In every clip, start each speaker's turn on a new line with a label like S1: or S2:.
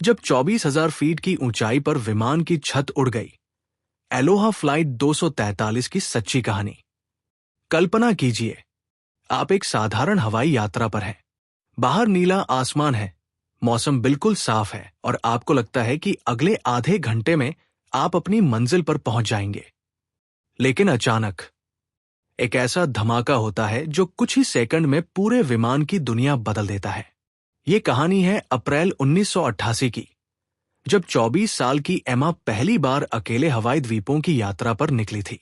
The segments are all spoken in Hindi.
S1: जब 24,000 फीट की ऊंचाई पर विमान की छत उड़ गई। एलोहा फ्लाइट 243 की सच्ची कहानी। कल्पना कीजिए, आप एक साधारण हवाई यात्रा पर हैं। बाहर नीला आसमान है, मौसम बिल्कुल साफ है और आपको लगता है कि अगले आधे घंटे में आप अपनी मंजिल पर पहुंच जाएंगे। लेकिन अचानक एक ऐसा धमाका होता है जो कुछ ही सेकंड में पूरे विमान की दुनिया बदल देता है। ये कहानी है अप्रैल 1988 की, जब 24 साल की एमा पहली बार अकेले हवाई द्वीपों की यात्रा पर निकली थी।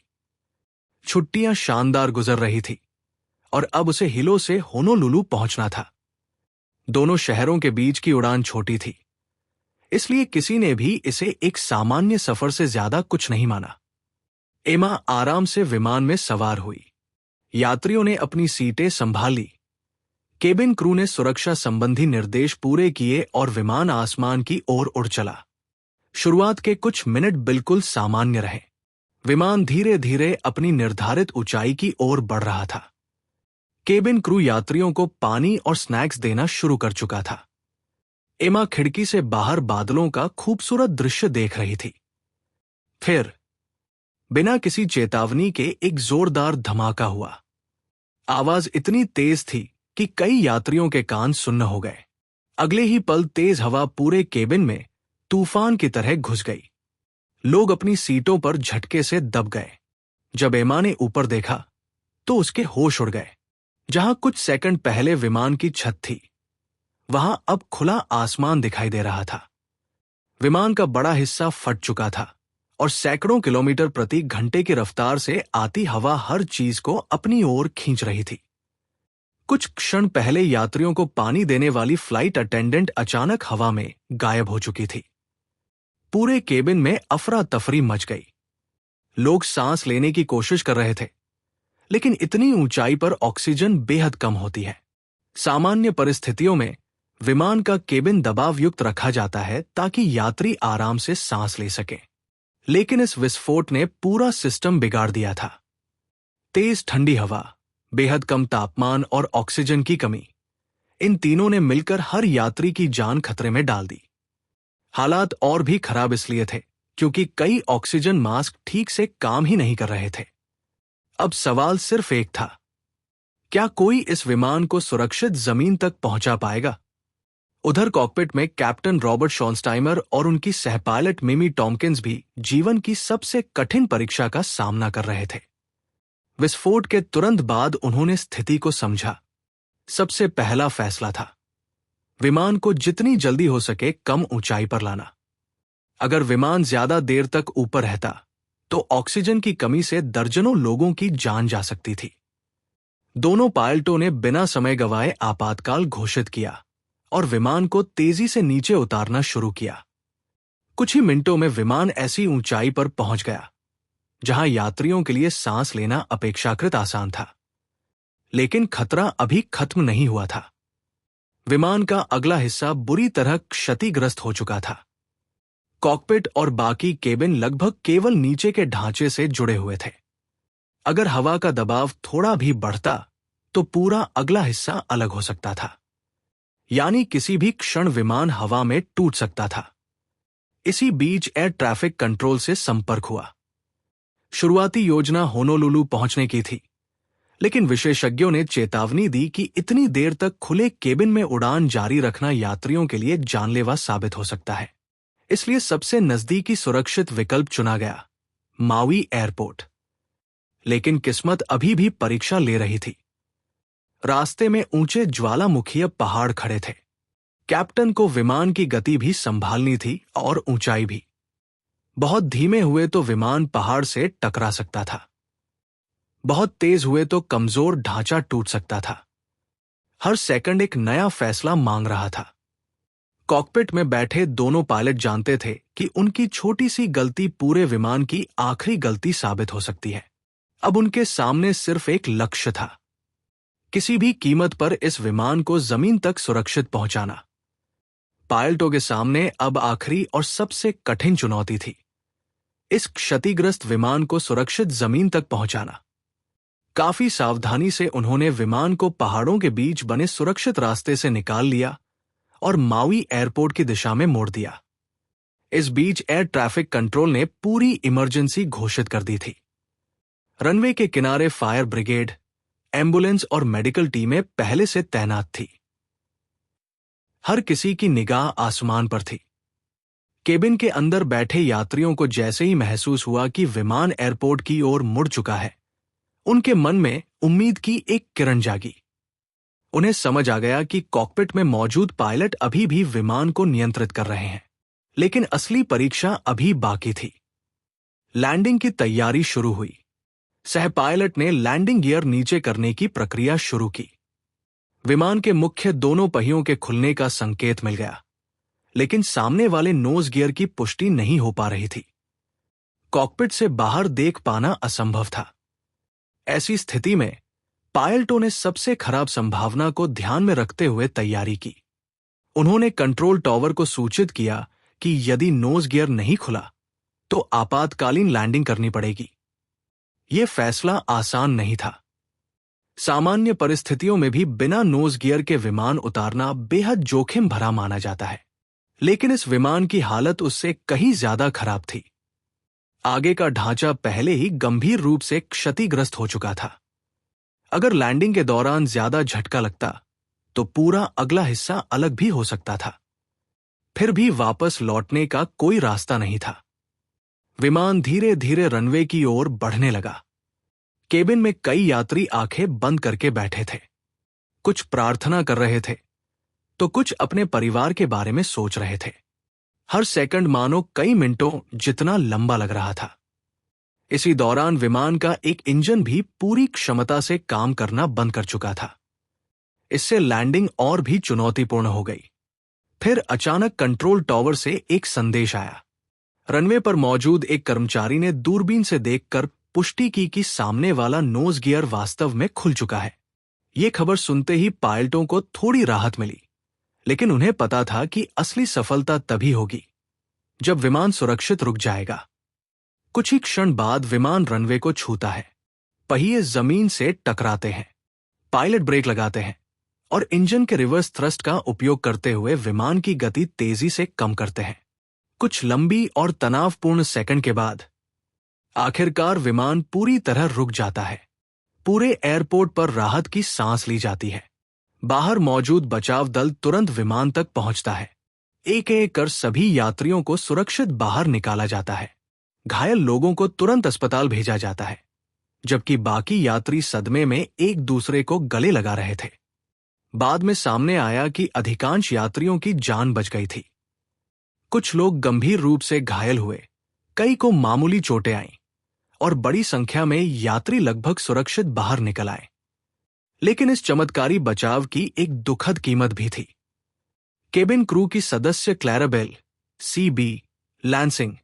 S1: छुट्टियां शानदार गुजर रही थी और अब उसे हिलो से होनोलुलु पहुंचना था। दोनों शहरों के बीच की उड़ान छोटी थी, इसलिए किसी ने भी इसे एक सामान्य सफर से ज्यादा कुछ नहीं माना। एमा आराम से विमान में सवार हुई। यात्रियों ने अपनी सीटें संभाल ली। केबिन क्रू ने सुरक्षा संबंधी निर्देश पूरे किए और विमान आसमान की ओर उड़ चला। शुरुआत के कुछ मिनट बिल्कुल सामान्य रहे। विमान धीरे धीरे अपनी निर्धारित ऊंचाई की ओर बढ़ रहा था। केबिन क्रू यात्रियों को पानी और स्नैक्स देना शुरू कर चुका था। एमा खिड़की से बाहर बादलों का खूबसूरत दृश्य देख रही थी। फिर बिना किसी चेतावनी के एक जोरदार धमाका हुआ। आवाज इतनी तेज थी कि कई यात्रियों के कान सुन्न हो गए। अगले ही पल तेज हवा पूरे केबिन में तूफान की तरह घुस गई। लोग अपनी सीटों पर झटके से दब गए। जब एमा ने ऊपर देखा तो उसके होश उड़ गए। जहां कुछ सेकंड पहले विमान की छत थी, वहां अब खुला आसमान दिखाई दे रहा था। विमान का बड़ा हिस्सा फट चुका था और सैकड़ों किलोमीटर प्रति घंटे की रफ्तार से आती हवा हर चीज को अपनी ओर खींच रही थी। कुछ क्षण पहले यात्रियों को पानी देने वाली फ्लाइट अटेंडेंट अचानक हवा में गायब हो चुकी थी। पूरे केबिन में अफरा तफरी मच गई। लोग सांस लेने की कोशिश कर रहे थे, लेकिन इतनी ऊंचाई पर ऑक्सीजन बेहद कम होती है। सामान्य परिस्थितियों में विमान का केबिन दबाव युक्त रखा जाता है ताकि यात्री आराम से सांस ले सके, लेकिन इस विस्फोट ने पूरा सिस्टम बिगाड़ दिया था। तेज ठंडी हवा, बेहद कम तापमान और ऑक्सीजन की कमी, इन तीनों ने मिलकर हर यात्री की जान खतरे में डाल दी। हालात और भी खराब इसलिए थे क्योंकि कई ऑक्सीजन मास्क ठीक से काम ही नहीं कर रहे थे। अब सवाल सिर्फ एक था, क्या कोई इस विमान को सुरक्षित जमीन तक पहुंचा पाएगा? उधर कॉकपिट में कैप्टन रॉबर्ट शॉन्स्टाइमर और उनकी सहपायलट मिमी टॉम्किंस भी जीवन की सबसे कठिन परीक्षा का सामना कर रहे थे। विस्फोट के तुरंत बाद उन्होंने स्थिति को समझा। सबसे पहला फैसला था विमान को जितनी जल्दी हो सके कम ऊंचाई पर लाना। अगर विमान ज्यादा देर तक ऊपर रहता तो ऑक्सीजन की कमी से दर्जनों लोगों की जान जा सकती थी। दोनों पायलटों ने बिना समय गंवाए आपातकाल घोषित किया और विमान को तेजी से नीचे उतारना शुरू किया। कुछ ही मिनटों में विमान ऐसी ऊंचाई पर पहुंच गया जहां यात्रियों के लिए सांस लेना अपेक्षाकृत आसान था। लेकिन खतरा अभी खत्म नहीं हुआ था। विमान का अगला हिस्सा बुरी तरह क्षतिग्रस्त हो चुका था। कॉकपिट और बाकी केबिन लगभग केवल नीचे के ढांचे से जुड़े हुए थे। अगर हवा का दबाव थोड़ा भी बढ़ता तो पूरा अगला हिस्सा अलग हो सकता था, यानी किसी भी क्षण विमान हवा में टूट सकता था। इसी बीच एयर ट्रैफिक कंट्रोल से संपर्क हुआ। शुरुआती योजना होनोलुलु पहुंचने की थी, लेकिन विशेषज्ञों ने चेतावनी दी कि इतनी देर तक खुले केबिन में उड़ान जारी रखना यात्रियों के लिए जानलेवा साबित हो सकता है। इसलिए सबसे नजदीकी सुरक्षित विकल्प चुना गया, माउई एयरपोर्ट। लेकिन किस्मत अभी भी परीक्षा ले रही थी। रास्ते में ऊंचे ज्वालामुखीय पहाड़ खड़े थे। कैप्टन को विमान की गति भी संभालनी थी और ऊंचाई भी। बहुत धीमे हुए तो विमान पहाड़ से टकरा सकता था, बहुत तेज हुए तो कमजोर ढांचा टूट सकता था। हर सेकंड एक नया फैसला मांग रहा था। कॉकपिट में बैठे दोनों पायलट जानते थे कि उनकी छोटी सी गलती पूरे विमान की आखिरी गलती साबित हो सकती है। अब उनके सामने सिर्फ एक लक्ष्य था, किसी भी कीमत पर इस विमान को जमीन तक सुरक्षित पहुंचाना। पायलटों के सामने अब आखिरी और सबसे कठिन चुनौती थी, इस क्षतिग्रस्त विमान को सुरक्षित जमीन तक पहुंचाना। काफी सावधानी से उन्होंने विमान को पहाड़ों के बीच बने सुरक्षित रास्ते से निकाल लिया और माउई एयरपोर्ट की दिशा में मोड़ दिया। इस बीच एयर ट्रैफिक कंट्रोल ने पूरी इमरजेंसी घोषित कर दी थी। रनवे के किनारे फायर ब्रिगेड, एम्बुलेंस और मेडिकल टीमें पहले से तैनात थी। हर किसी की निगाह आसमान पर थी। केबिन के अंदर बैठे यात्रियों को जैसे ही महसूस हुआ कि विमान एयरपोर्ट की ओर मुड़ चुका है, उनके मन में उम्मीद की एक किरण जागी। उन्हें समझ आ गया कि कॉकपिट में मौजूद पायलट अभी भी विमान को नियंत्रित कर रहे हैं, लेकिन असली परीक्षा अभी बाकी थी। लैंडिंग की तैयारी शुरू हुई। सह पायलट ने लैंडिंग गियर नीचे करने की प्रक्रिया शुरू की। विमान के मुख्य दोनों पहियों के खुलने का संकेत मिल गया, लेकिन सामने वाले नोज गियर की पुष्टि नहीं हो पा रही थी। कॉकपिट से बाहर देख पाना असंभव था। ऐसी स्थिति में पायलटों ने सबसे खराब संभावना को ध्यान में रखते हुए तैयारी की। उन्होंने कंट्रोल टॉवर को सूचित किया कि यदि नोज गियर नहीं खुला तो आपातकालीन लैंडिंग करनी पड़ेगी। यह फैसला आसान नहीं था। सामान्य परिस्थितियों में भी बिना नोज गियर के विमान उतारना बेहद जोखिम भरा माना जाता है, लेकिन इस विमान की हालत उससे कहीं ज्यादा खराब थी। आगे का ढांचा पहले ही गंभीर रूप से क्षतिग्रस्त हो चुका था। अगर लैंडिंग के दौरान ज्यादा झटका लगता तो पूरा अगला हिस्सा अलग भी हो सकता था। फिर भी वापस लौटने का कोई रास्ता नहीं था। विमान धीरे धीरे रनवे की ओर बढ़ने लगा। केबिन में कई यात्री आंखें बंद करके बैठे थे। कुछ प्रार्थना कर रहे थे तो कुछ अपने परिवार के बारे में सोच रहे थे। हर सेकंड मानो कई मिनटों जितना लंबा लग रहा था। इसी दौरान विमान का एक इंजन भी पूरी क्षमता से काम करना बंद कर चुका था। इससे लैंडिंग और भी चुनौतीपूर्ण हो गई। फिर अचानक कंट्रोल टॉवर से एक संदेश आया। रनवे पर मौजूद एक कर्मचारी ने दूरबीन से देखकर पुष्टि की कि सामने वाला नोज गियर वास्तव में खुल चुका है। यह खबर सुनते ही पायलटों को थोड़ी राहत मिली, लेकिन उन्हें पता था कि असली सफलता तभी होगी जब विमान सुरक्षित रुक जाएगा। कुछ ही क्षण बाद विमान रनवे को छूता है। पहिए जमीन से टकराते हैं। पायलट ब्रेक लगाते हैं और इंजन के रिवर्स थ्रस्ट का उपयोग करते हुए विमान की गति तेजी से कम करते हैं। कुछ लंबी और तनावपूर्ण सेकंड के बाद आखिरकार विमान पूरी तरह रुक जाता है। पूरे एयरपोर्ट पर राहत की सांस ली जाती है। बाहर मौजूद बचाव दल तुरंत विमान तक पहुंचता है। एक एक कर सभी यात्रियों को सुरक्षित बाहर निकाला जाता है। घायल लोगों को तुरंत अस्पताल भेजा जाता है, जबकि बाकी यात्री सदमे में एक दूसरे को गले लगा रहे थे। बाद में सामने आया कि अधिकांश यात्रियों की जान बच गई थी। कुछ लोग गंभीर रूप से घायल हुए, कई को मामूली चोटें आईं और बड़ी संख्या में यात्री लगभग सुरक्षित बाहर निकल आए। लेकिन इस चमत्कारी बचाव की एक दुखद कीमत भी थी। केबिन क्रू की सदस्य क्लैराबेल सीबी लैंसिंग,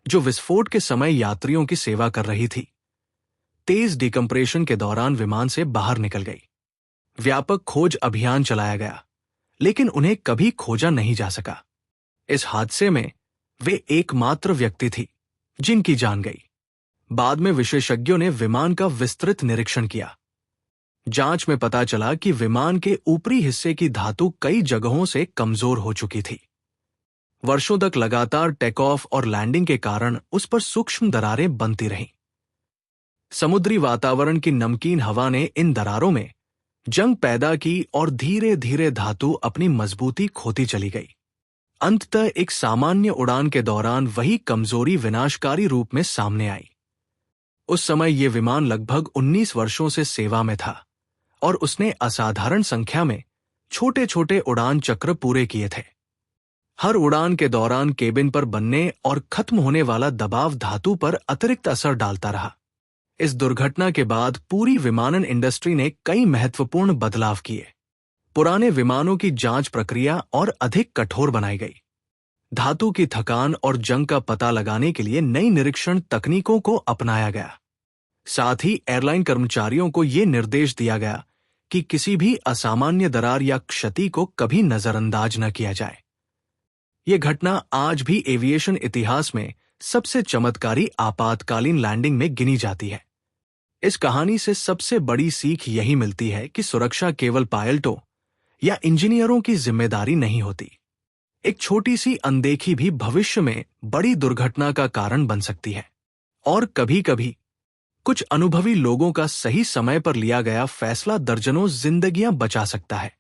S1: जो विस्फोट के समय यात्रियों की सेवा कर रही थी, तेज डिकम्प्रेशन के दौरान विमान से बाहर निकल गई। व्यापक खोज अभियान चलाया गया, लेकिन उन्हें कभी खोजा नहीं जा सका। इस हादसे में वे एकमात्र व्यक्ति थी जिनकी जान गई। बाद में विशेषज्ञों ने विमान का विस्तृत निरीक्षण किया। जांच में पता चला कि विमान के ऊपरी हिस्से की धातु कई जगहों से कमजोर हो चुकी थी। वर्षों तक लगातार टेक ऑफ और लैंडिंग के कारण उस पर सूक्ष्म दरारें बनती रहीं। समुद्री वातावरण की नमकीन हवा ने इन दरारों में जंग पैदा की और धीरे धीरे धातु अपनी मजबूती खोती चली गई। अंततः एक सामान्य उड़ान के दौरान वही कमजोरी विनाशकारी रूप में सामने आई। उस समय यह विमान लगभग 19 वर्षों से सेवा में था और उसने असाधारण संख्या में छोटे छोटे उड़ान चक्र पूरे किए थे। हर उड़ान के दौरान केबिन पर बनने और खत्म होने वाला दबाव धातु पर अतिरिक्त असर डालता रहा। इस दुर्घटना के बाद पूरी विमानन इंडस्ट्री ने कई महत्वपूर्ण बदलाव किए। पुराने विमानों की जांच प्रक्रिया और अधिक कठोर बनाई गई। धातु की थकान और जंग का पता लगाने के लिए नई निरीक्षण तकनीकों को अपनाया गया। साथ ही एयरलाइन कर्मचारियों को यह निर्देश दिया गया कि किसी भी असामान्य दरार या क्षति को कभी नजरअंदाज न किया जाए। यह घटना आज भी एविएशन इतिहास में सबसे चमत्कारी आपातकालीन लैंडिंग में गिनी जाती है। इस कहानी से सबसे बड़ी सीख यही मिलती है कि सुरक्षा केवल पायलटों या इंजीनियरों की जिम्मेदारी नहीं होती। एक छोटी सी अनदेखी भी भविष्य में बड़ी दुर्घटना का कारण बन सकती है। और कभी कभी कुछ अनुभवी लोगों का सही समय पर लिया गया फैसला दर्जनों जिंदगियां बचा सकता है।